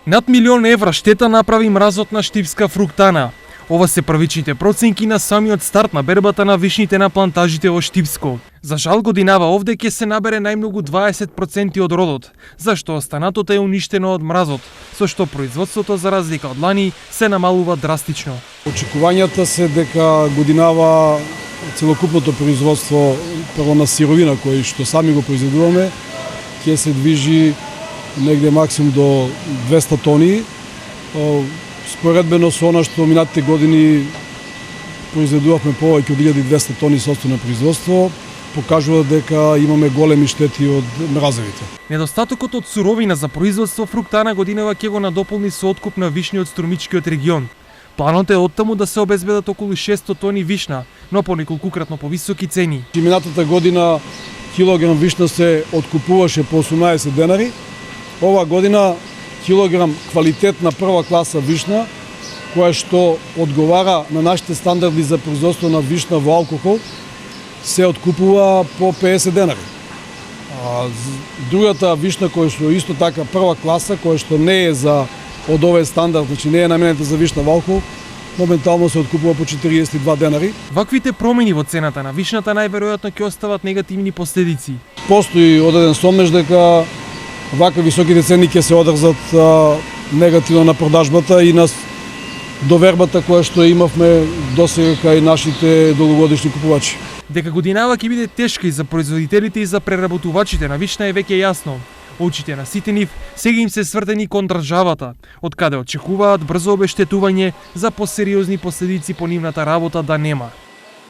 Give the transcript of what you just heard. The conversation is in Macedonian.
Над €1.000.000 штета направи мразот на штипска фруктана. Ова се првичните проценки на самиот старт на бербата на вишните на плантажите во Штипско. За жал годинава овде ќе се набере најмногу 20% од родот, зашто останатото е уништено од мразот, со што производството за разлика од лани се намалува драстично. Очекувањата се дека годинава целокупното производство прво на сировина кој што сами го произведуваме ќе се движи негде максимум до 200 тони. Споредбено со она што минатите години произведувавме повеќе од 1200 тони сопствено производство, покажува дека имаме големи штети од мразевите. Недостатокот од суровина за производство фруктана годинава ќе го надополни со откуп на вишни од струмичкиот регион. Планот е оттаму да се обезбедат околу 600 тони вишна, но по неколкукратно повисоки цени. Минатата година килограм вишна се откупуваше по 18 денари. Ова година килограм квалитетна прва класа вишна, која што одговара на нашите стандарди за производство на вишна во алкохол, се откупува по 50 денари. Другата вишна која што исто така прва класа, која што не е за од овој стандард, значи не е наменета за вишна во алкохол, моментално се откупува по 42 денари. Ваквите промени во цената на вишната најверојатно ќе остават негативни последици. Постои одреден сомнеж дека вакви високите цени ќе се одржат негативно на продажбата и на довербата која што имавме досега кај нашите долгогодишни купувачи. Дека годинава ќе биде тешка и за производителите и за преработувачите на вишна е веќе јасно. Очите на сите нив сега им се свртени кон државата, од каде очекуваат брзо обештетување за посериозни последици по нивната работа да нема.